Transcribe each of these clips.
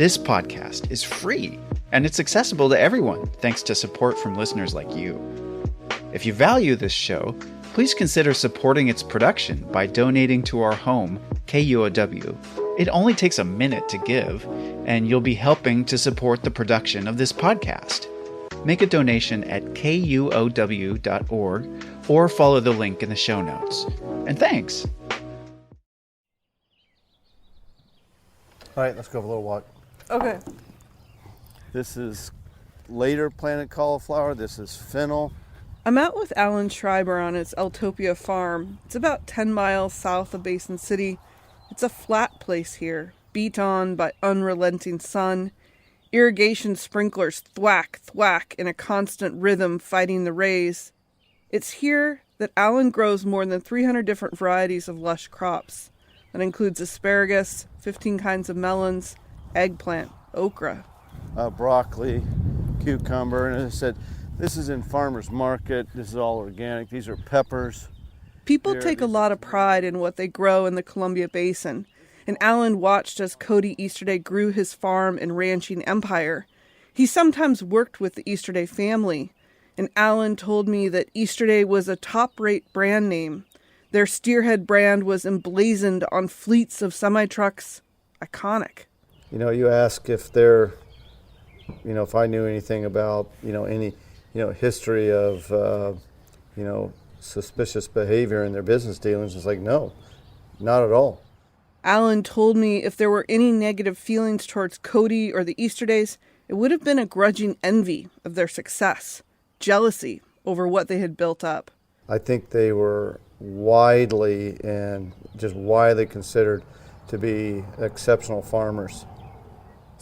This podcast is free, and it's accessible to everyone thanks to support from listeners like you. If you value this show, please consider supporting its production by donating to our home, KUOW. It only takes a minute to give, and you'll be helping to support the production of this podcast. Make a donation at KUOW.org or follow the link in the show notes. And thanks! All right, let's go for a little walk. Okay. This is later planted cauliflower. This is fennel. I'm out with Alan Schreiber on his Eltopia farm. It's about 10 miles south of Basin City. It's a flat place here, beat on by unrelenting sun. Irrigation sprinklers thwack, thwack in a constant rhythm fighting the rays. It's here that Alan grows more than 300 different varieties of lush crops. That includes asparagus, 15 kinds of melons, eggplant, okra. Broccoli, cucumber, and as I said, this is in farmer's market. This is all organic. These are peppers. People take a lot of pride in what they grow in the Columbia Basin, and Alan watched as Cody Easterday grew his farm and ranching empire. He sometimes worked with the Easterday family, and Alan told me that Easterday was a top-rate brand name. Their Steerhead brand was emblazoned on fleets of semi-trucks. Iconic. You know, you ask if they're, if I knew anything about, any, history of, suspicious behavior in their business dealings. It's like, no, not at all. Alan told me if there were any negative feelings towards Cody or the Easterdays, it would have been a grudging envy of their success, jealousy over what they had built up. I think they were widely considered to be exceptional farmers.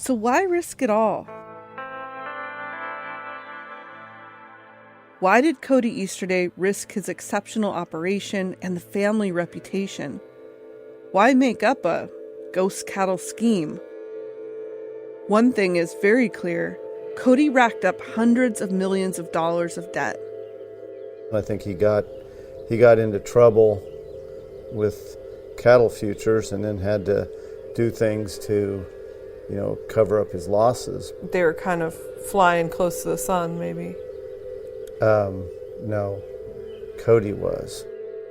So why risk it all? Why did Cody Easterday risk his exceptional operation and the family reputation? Why make up a ghost cattle scheme? One thing is very clear. Cody racked up hundreds of millions of dollars of debt. I think he got into trouble with cattle futures and then had to do things to, cover up his losses. They were kind of flying close to the sun, maybe. No, Cody was.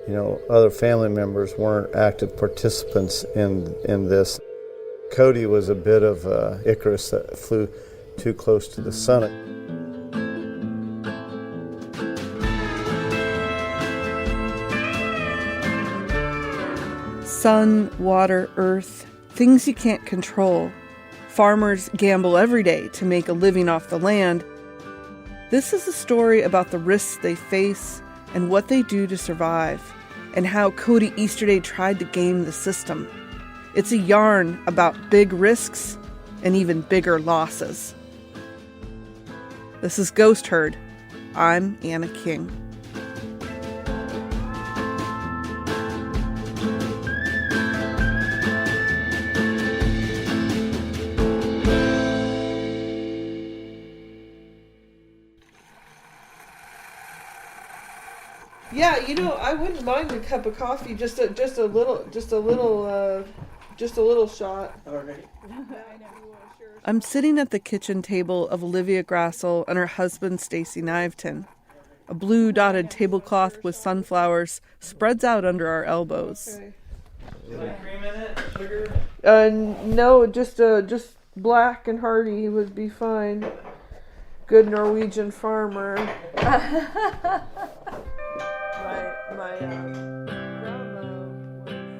Other family members weren't active participants in this. Cody was a bit of Icarus that flew too close to the sun. Sun, water, earth, things you can't control. Farmers gamble every day to make a living off the land. This is a story about the risks they face and what they do to survive, and how Cody Easterday tried to game the system. It's a yarn about big risks and even bigger losses. This is Ghost Herd. I'm Anna King. Yeah, I wouldn't mind a cup of coffee, just a little shot. All right. I'm sitting at the kitchen table of Olivia Grassel and her husband Stacy Niveton. A blue dotted tablecloth with sunflowers spreads out under our elbows. Okay. Is there cream in it? Sugar? No, just black and hearty would be fine. Good Norwegian farmer.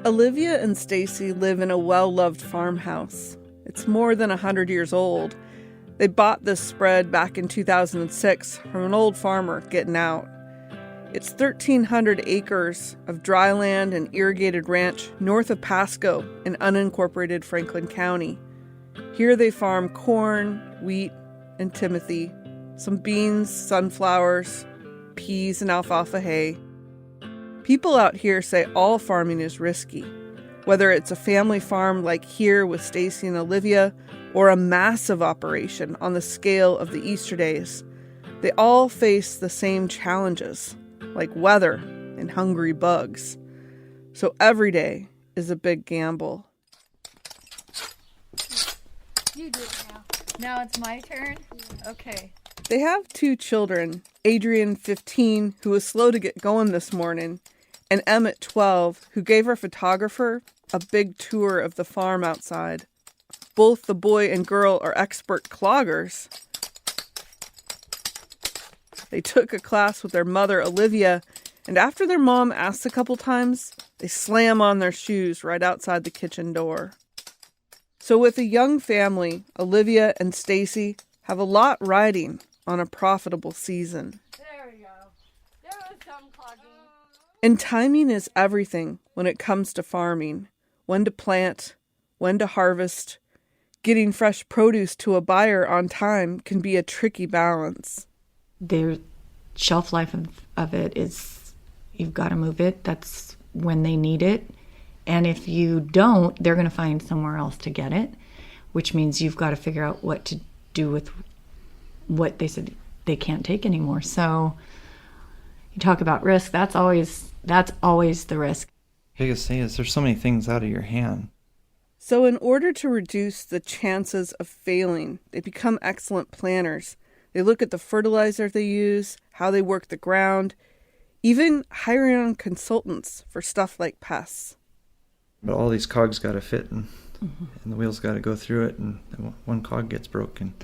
Olivia and Stacy live in a well-loved farmhouse. It's more than 100 years old. They bought this spread back in 2006 from an old farmer getting out. It's 1,300 acres of dry land and irrigated ranch north of Pasco in unincorporated Franklin County. Here they farm corn, wheat, and timothy, some beans, sunflowers, peas, and alfalfa hay. People out here say all farming is risky, whether it's a family farm like here with Stacy and Olivia, or a massive operation on the scale of the Easterdays. They all face the same challenges, like weather and hungry bugs. So every day is a big gamble. You you do it now. Now it's my turn? Okay. They have 2 children, Adrian, 15, who was slow to get going this morning, and Emmett, 12, who gave our photographer a big tour of the farm outside. Both the boy and girl are expert cloggers. They took a class with their mother, Olivia, and after their mom asks a couple times, they slam on their shoes right outside the kitchen door. So with a young family, Olivia and Stacy have a lot riding on a profitable season. There we go. There was some clogging. And timing is everything when it comes to farming. When to plant, when to harvest. Getting fresh produce to a buyer on time can be a tricky balance. Their shelf life of it is, you've got to move it. That's when they need it. And if you don't, they're going to find somewhere else to get it, which means you've got to figure out what to do with what they said they can't take anymore. So you talk about risk, that's always the risk. Biggest thing is there's so many things out of your hand. So in order to reduce the chances of failing, they become excellent planners. They look at the fertilizer they use, how they work the ground, even hiring on consultants for stuff like pests. But all these cogs got to fit, and the wheels got to go through it, and one cog gets broken.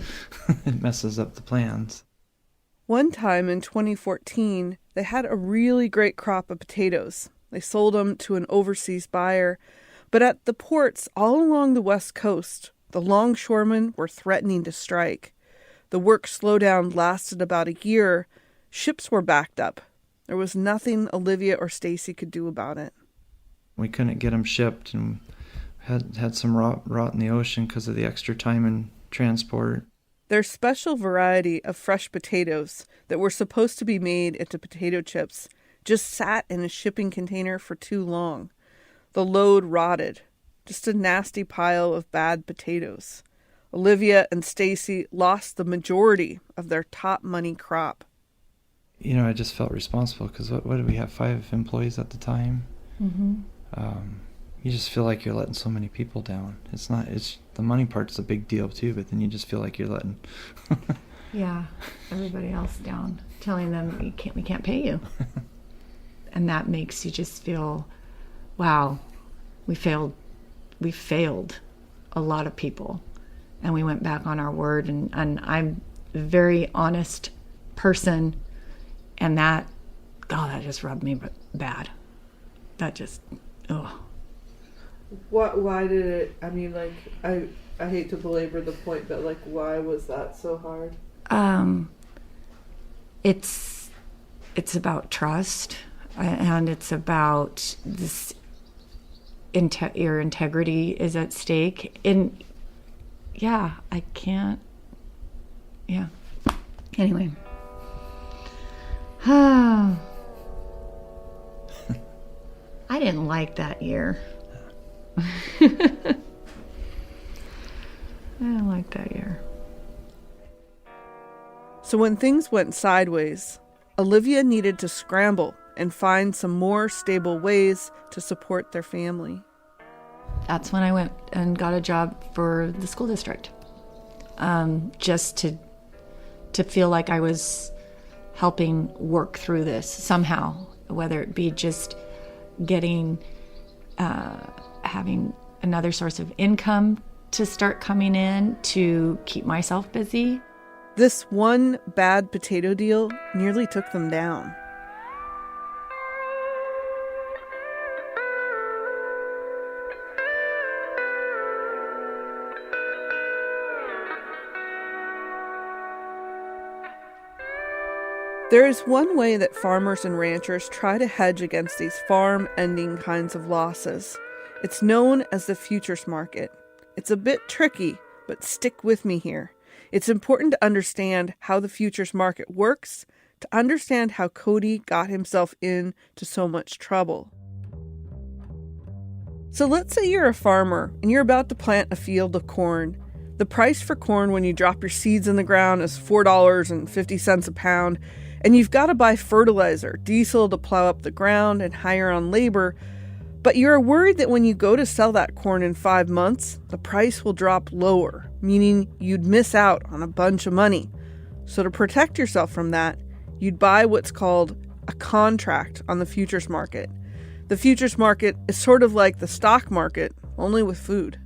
It messes up the plans. One time in 2014, they had a really great crop of potatoes. They sold them to an overseas buyer, but at the ports all along the West Coast, the longshoremen were threatening to strike. The work slowdown lasted about a year. Ships were backed up. There was nothing Olivia or Stacy could do about it. We couldn't get them shipped, and had some rot in the ocean because of the extra time in transport. Their special variety of fresh potatoes that were supposed to be made into potato chips just sat in a shipping container for too long. The load rotted. Just a nasty pile of bad potatoes. Olivia and Stacy lost the majority of their top money crop. You know, I just felt responsible because what did we have, 5 employees at the time? Mm-hmm. You just feel like you're letting so many people down. It's the money part's a big deal too, but then you just feel like you're letting Yeah, everybody else down, telling them we can't pay you. And that makes you just feel, wow, we failed a lot of people. And we went back on our word, and I'm a very honest person, and that just rubbed me bad. That just, ugh. Why did it, I hate to belabor the point, but why was that so hard? It's about trust, and it's about this, your integrity is at stake. And yeah, I can't, yeah. Anyway. I didn't like that year. I didn't like that year. So when things went sideways, Olivia needed to scramble and find some more stable ways to support their family. That's when I went and got a job for the school district, just to feel like I was helping work through this somehow, whether it be just getting, having another source of income to start coming in to keep myself busy. This one bad potato deal nearly took them down. There is one way that farmers and ranchers try to hedge against these farm-ending kinds of losses. It's known as the futures market. It's a bit tricky, but stick with me here. It's important to understand how the futures market works, to understand how Cody got himself into so much trouble. So let's say you're a farmer and you're about to plant a field of corn. The price for corn when you drop your seeds in the ground is $4.50 a pound, and you've got to buy fertilizer, diesel to plow up the ground, and hire on labor. But you're worried that when you go to sell that corn in 5 months, the price will drop lower, meaning you'd miss out on a bunch of money. So to protect yourself from that, you'd buy what's called a contract on the futures market. The futures market is sort of like the stock market, only with food.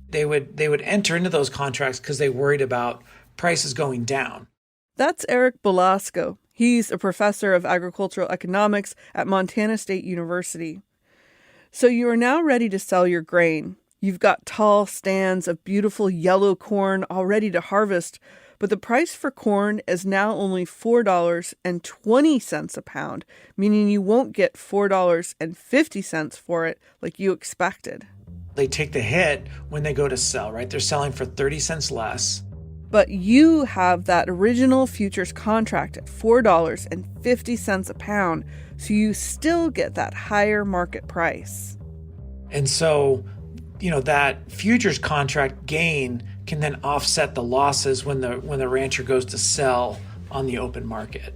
They would enter into those contracts because they worried about prices going down. That's Eric Belasco. He's a professor of agricultural economics at Montana State University. So you are now ready to sell your grain. You've got tall stands of beautiful yellow corn all ready to harvest, but the price for corn is now only $4.20 a pound, meaning you won't get $4.50 for it like you expected. They take the hit when they go to sell, right? They're selling for 30 cents less. But you have that original futures contract at $4.50 a pound, so you still get that higher market price. And so, that futures contract gain can then offset the losses when the rancher goes to sell on the open market.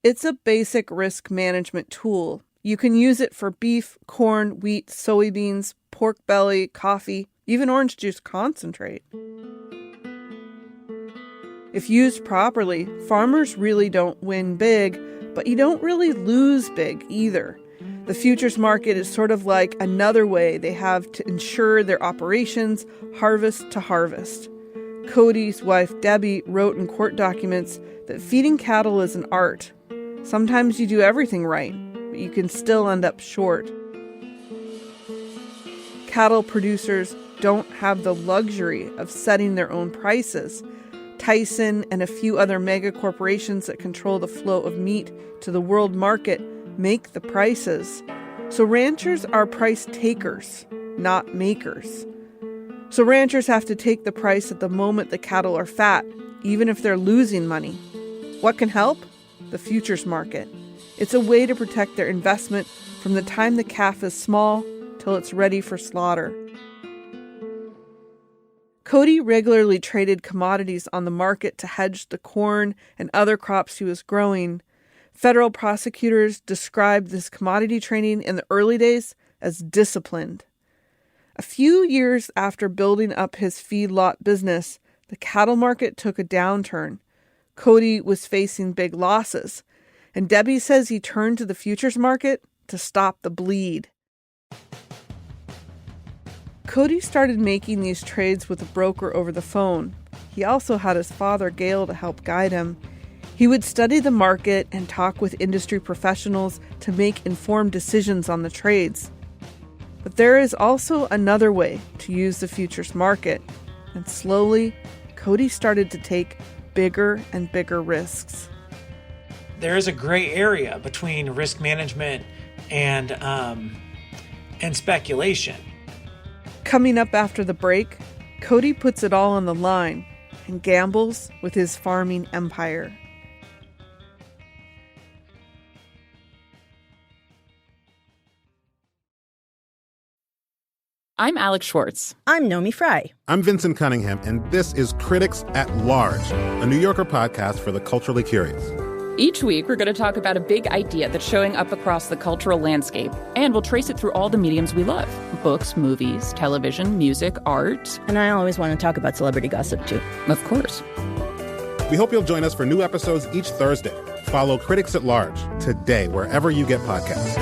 It's a basic risk management tool. You can use it for beef, corn, wheat, soybeans, pork belly, coffee, even orange juice concentrate. If used properly, farmers really don't win big, but you don't really lose big either. The futures market is sort of like another way they have to ensure their operations harvest to harvest. Cody's wife, Debbie, wrote in court documents that feeding cattle is an art. Sometimes you do everything right, but you can still end up short. Cattle producers don't have the luxury of setting their own prices. Tyson and a few other mega corporations that control the flow of meat to the world market make the prices. So ranchers are price takers, not makers. So ranchers have to take the price at the moment the cattle are fat, even if they're losing money. What can help? The futures market. It's a way to protect their investment from the time the calf is small till it's ready for slaughter. Cody regularly traded commodities on the market to hedge the corn and other crops he was growing. Federal prosecutors described this commodity trading in the early days as disciplined. A few years after building up his feedlot business, the cattle market took a downturn. Cody was facing big losses, and Debbie says he turned to the futures market to stop the bleed. Cody started making these trades with a broker over the phone. He also had his father, Gail, to help guide him. He would study the market and talk with industry professionals to make informed decisions on the trades. But there is also another way to use the futures market, and slowly, Cody started to take bigger and bigger risks. There is a gray area between risk management and speculation. Coming up after the break, Cody puts it all on the line and gambles with his farming empire. I'm Alex Schwartz. I'm Nomi Fry. I'm Vincent Cunningham, and this is Critics at Large, a New Yorker podcast for the culturally curious. Each week, we're going to talk about a big idea that's showing up across the cultural landscape, and we'll trace it through all the mediums we love: books, movies, television, music, art. And I always want to talk about celebrity gossip, too. Of course. We hope you'll join us for new episodes each Thursday. Follow Critics at Large today, wherever you get podcasts.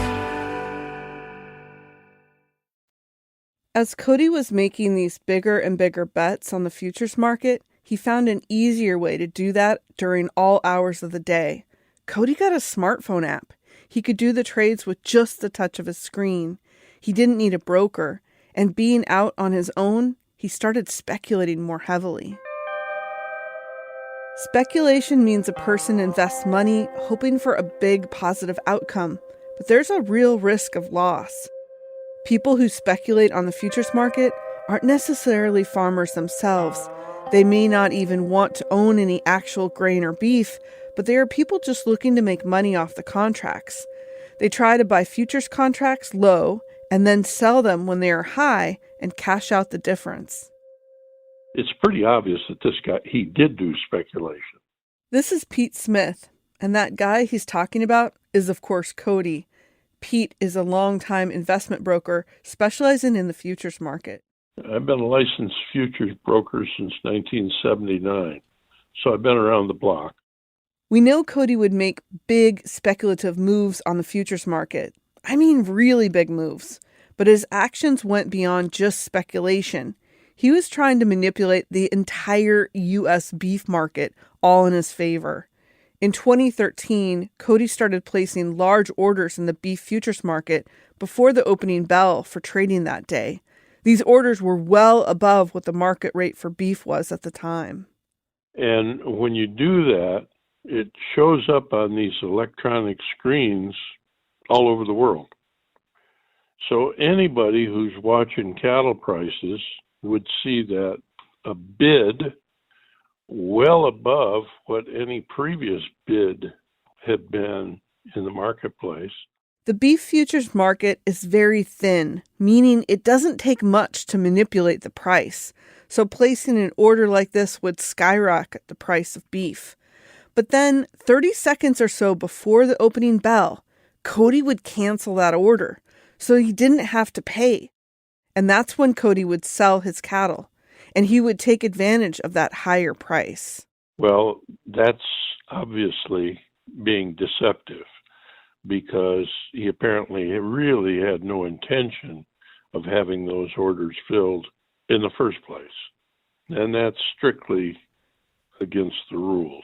As Cody was making these bigger and bigger bets on the futures market, he found an easier way to do that during all hours of the day. Cody got a smartphone app. He could do the trades with just the touch of his screen. He didn't need a broker, and being out on his own, he started speculating more heavily. Speculation means a person invests money hoping for a big positive outcome, but there's a real risk of loss. People who speculate on the futures market aren't necessarily farmers themselves. They may not even want to own any actual grain or beef, but they are people just looking to make money off the contracts. They try to buy futures contracts low and then sell them when they are high and cash out the difference. It's pretty obvious that this guy, he did do speculation. This is Pete Smith, and that guy he's talking about is, of course, Cody. Pete is a longtime investment broker specializing in the futures market. I've been a licensed futures broker since 1979, so I've been around the block. We know Cody would make big speculative moves on the futures market. I mean, really big moves. But his actions went beyond just speculation. He was trying to manipulate the entire U.S. beef market all in his favor. In 2013, Cody started placing large orders in the beef futures market before the opening bell for trading that day. These orders were well above what the market rate for beef was at the time. And when you do that, it shows up on these electronic screens all over the world. So anybody who's watching cattle prices would see that a bid well above what any previous bid had been in the marketplace. The beef futures market is very thin, meaning it doesn't take much to manipulate the price. So placing an order like this would skyrocket the price of beef. But then 30 seconds or so before the opening bell, Cody would cancel that order, so he didn't have to pay. And that's when Cody would sell his cattle, and he would take advantage of that higher price. Well, that's obviously being deceptive, because he apparently really had no intention of having those orders filled in the first place. And that's strictly against the rules.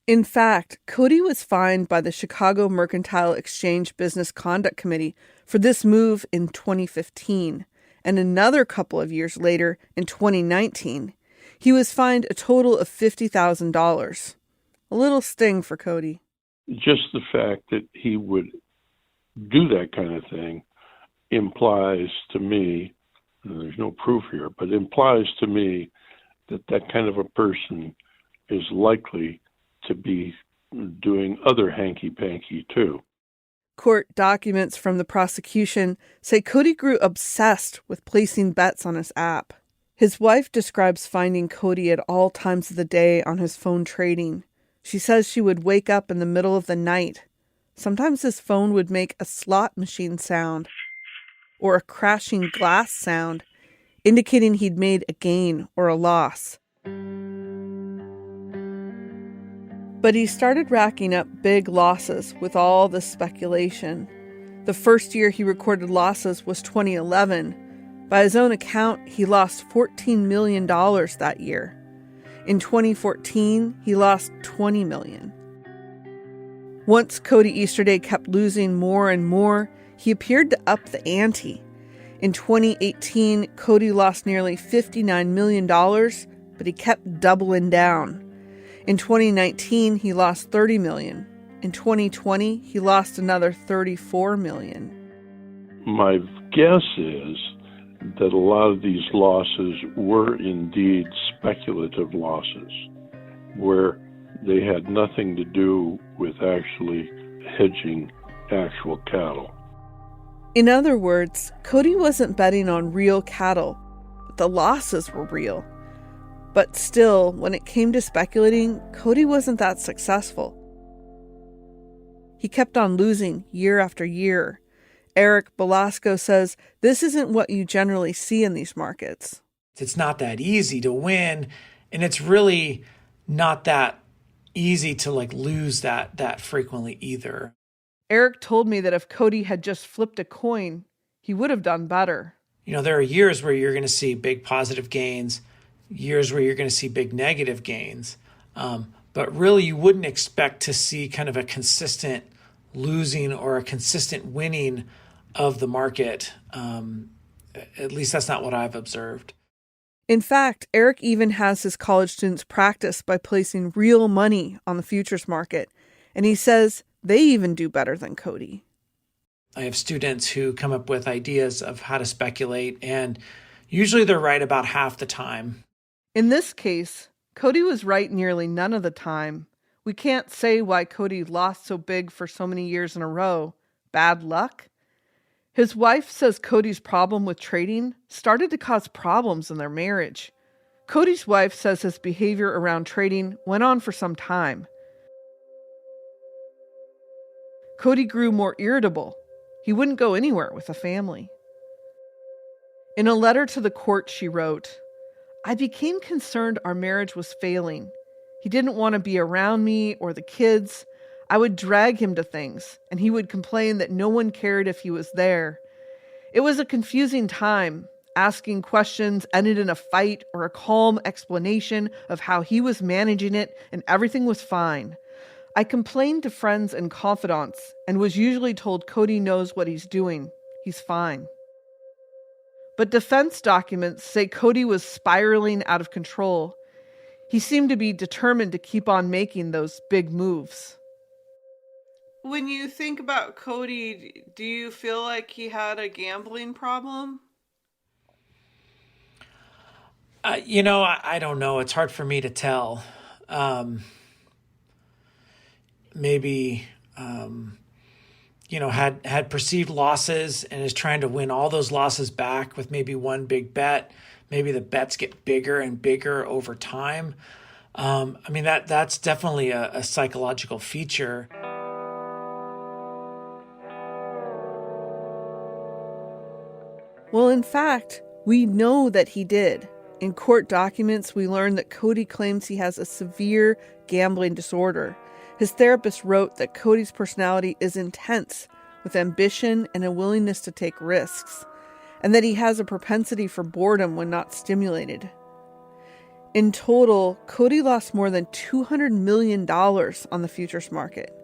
In fact, Cody was fined by the Chicago Mercantile Exchange Business Conduct Committee for this move in 2015. And another couple of years later, in 2019, he was fined a total of $50,000. A little sting for Cody. Just the fact that he would do that kind of thing implies to me, and there's no proof here, but implies to me that that kind of a person is likely to be doing other hanky-panky too. Court documents from the prosecution say Cody grew obsessed with placing bets on his app. His wife describes finding Cody at all times of the day on his phone trading. She says she would wake up in the middle of the night. Sometimes his phone would make a slot machine sound or a crashing glass sound, indicating he'd made a gain or a loss. But he started racking up big losses with all this speculation. The first year he recorded losses was 2011. By his own account, he lost $14 million that year. In 2014, he lost $20 million. Once Cody Easterday kept losing more and more, he appeared to up the ante. In 2018, Cody lost nearly $59 million, but he kept doubling down. In 2019, he lost $30 million. In 2020, he lost another $34 million. My guess is that a lot of these losses were indeed speculative losses, where they had nothing to do with actually hedging actual cattle. In other words, Cody wasn't betting on real cattle, but the losses were real. But still, when it came to speculating, Cody wasn't that successful. He kept on losing year after year. Eric Belasco says this isn't what you generally see in these markets. It's not that easy to win, and it's really not that easy to lose that frequently either. Eric told me that if Cody had just flipped a coin, he would have done better. There are years where you're going to see big positive gains, years where you're going to see big negative gains. But really, you wouldn't expect to see kind of a consistent losing or a consistent winning of the market. At least that's not what I've observed. In fact, Eric even has his college students practice by placing real money on the futures market. And he says they even do better than Cody. I have students who come up with ideas of how to speculate, and usually they're right about half the time. In this case, Cody was right nearly none of the time. We can't say why Cody lost so big for so many years in a row. Bad luck? His wife says Cody's problem with trading started to cause problems in their marriage. Cody's wife says his behavior around trading went on for some time. Cody grew more irritable. He wouldn't go anywhere with the family. In a letter to the court, she wrote, "I became concerned our marriage was failing. He didn't want to be around me or the kids. I would drag him to things, and he would complain that no one cared if he was there. It was a confusing time. Asking questions ended in a fight or a calm explanation of how he was managing it, and everything was fine. I complained to friends and confidants and was usually told Cody knows what he's doing. He's fine." But defense documents say Cody was spiraling out of control. He seemed to be determined to keep on making those big moves. When you think about Cody, do you feel like he had a gambling problem? I don't know. It's hard for me to tell. Maybe, had perceived losses and is trying to win all those losses back with maybe one big bet. Maybe the bets get bigger and bigger over time. That's definitely a psychological feature. Well, in fact, we know that he did. In court documents, we learn that Cody claims he has a severe gambling disorder. His therapist wrote that Cody's personality is intense, with ambition and a willingness to take risks, and that he has a propensity for boredom when not stimulated. In total, Cody lost more than $200 million on the futures market.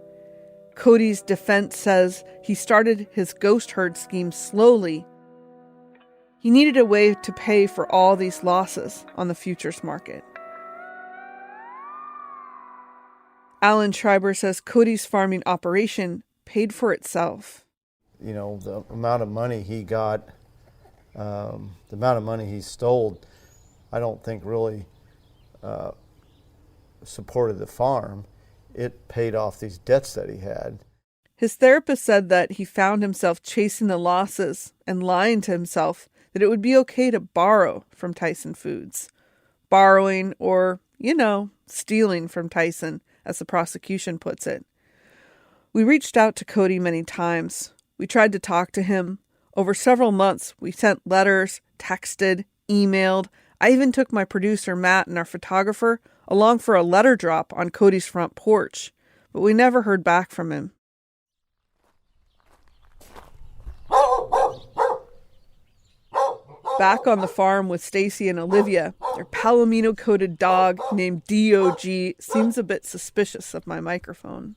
Cody's defense says he started his ghost herd scheme slowly. He needed a way to pay for all these losses on the futures market. Alan Schreiber says Cody's farming operation paid for itself. The amount of money he got, the amount of money he stole, I don't think really supported the farm. It paid off these debts that he had. His therapist said that he found himself chasing the losses and lying to himself that it would be okay to borrow from Tyson Foods. Borrowing or, stealing from Tyson, as the prosecution puts it. We reached out to Cody many times. We tried to talk to him. Over several months, we sent letters, texted, emailed. I even took my producer, Matt, and our photographer along for a letter drop on Cody's front porch, but we never heard back from him. Back on the farm with Stacy and Olivia, their palomino-coated dog named DOG seems a bit suspicious of my microphone.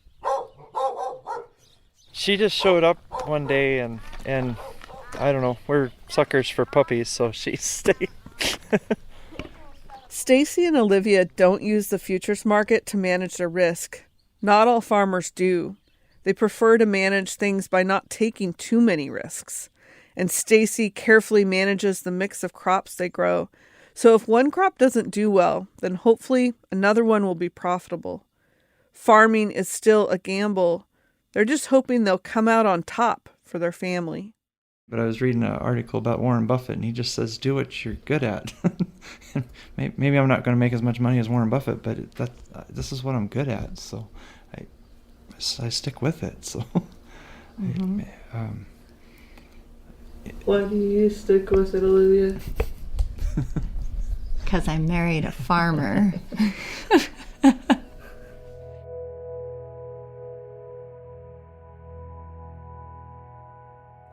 She just showed up one day and I don't know, we're suckers for puppies, so she stayed. Stacy and Olivia don't use the futures market to manage their risk. Not all farmers do. They prefer to manage things by not taking too many risks. And Stacy carefully manages the mix of crops they grow. So if one crop doesn't do well, then hopefully another one will be profitable. Farming is still a gamble. They're just hoping they'll come out on top for their family. But I was reading an article about Warren Buffett, and he just says, do what you're good at. Maybe I'm not going to make as much money as Warren Buffett, but this is what I'm good at, so I stick with it. So, mm-hmm. Why do you stick with it, Olivia? Because I married a farmer.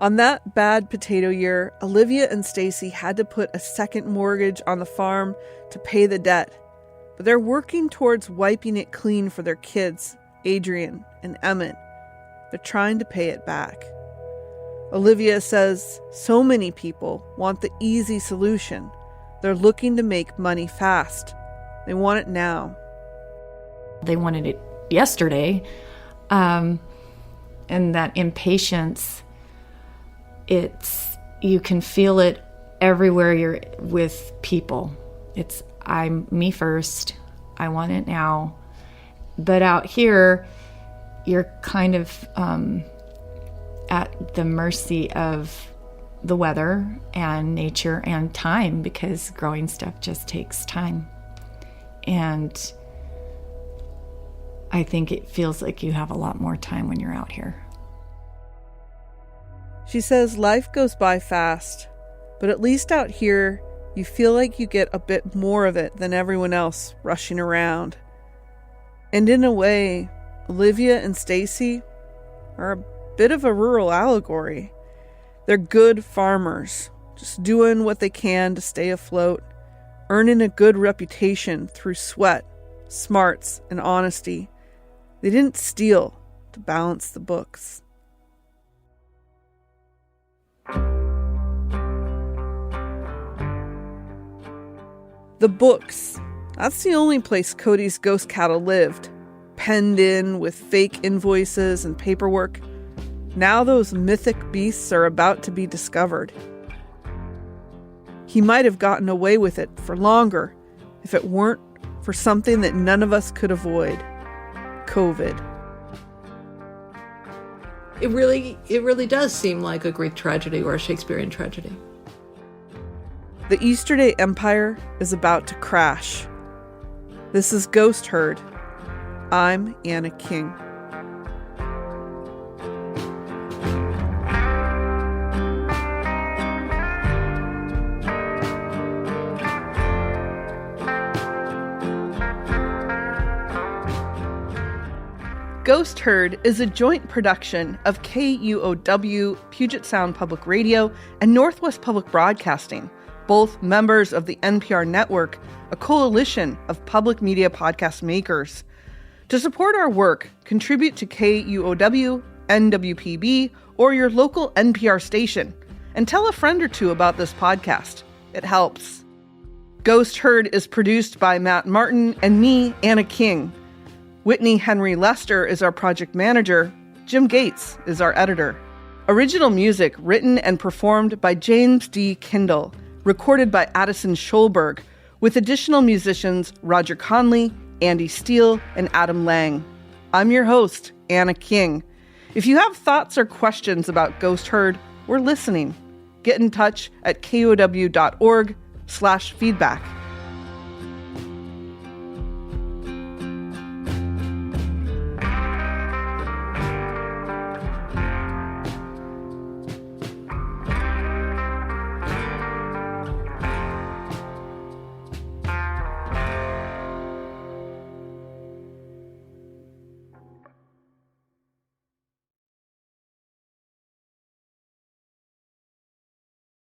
On that bad potato year, Olivia and Stacy had to put a second mortgage on the farm to pay the debt. But they're working towards wiping it clean for their kids, Adrian and Emmett. They're trying to pay it back. Olivia says so many people want the easy solution. They're looking to make money fast. They want it now. They wanted it yesterday. And that impatience, you can feel it everywhere you're with people. It's I'm me first. I want it now. But out here, you're kind of at the mercy of the weather and nature and time, because growing stuff just takes time. And I think it feels like you have a lot more time when you're out here. She says life goes by fast, but at least out here, you feel like you get a bit more of it than everyone else rushing around. And in a way, Olivia and Stacy are a bit of a rural allegory. They're good farmers, just doing what they can to stay afloat, earning a good reputation through sweat, smarts, and honesty. They didn't steal to balance the books. The books. That's the only place Cody's ghost cattle lived. Penned in with fake invoices and paperwork. Now those mythic beasts are about to be discovered. He might have gotten away with it for longer if it weren't for something that none of us could avoid. COVID. It really does seem like a Greek tragedy or a Shakespearean tragedy. The Easterday Empire is about to crash. This is Ghost Herd. I'm Anna King. Ghost Herd is a joint production of KUOW, Puget Sound Public Radio, and Northwest Public Broadcasting, both members of the NPR Network, a coalition of public media podcast makers. To support our work, contribute to KUOW, NWPB, or your local NPR station, and tell a friend or two about this podcast. It helps. Ghost Herd is produced by Matt Martin and me, Anna King. Whitney Henry Lester is our project manager. Jim Gates is our editor. Original music written and performed by James D. Kindle, recorded by Addison Scholberg, with additional musicians Roger Conley, Andy Steele, and Adam Lang. I'm your host, Anna King. If you have thoughts or questions about Ghost Herd, we're listening. Get in touch at kuow.org/feedback.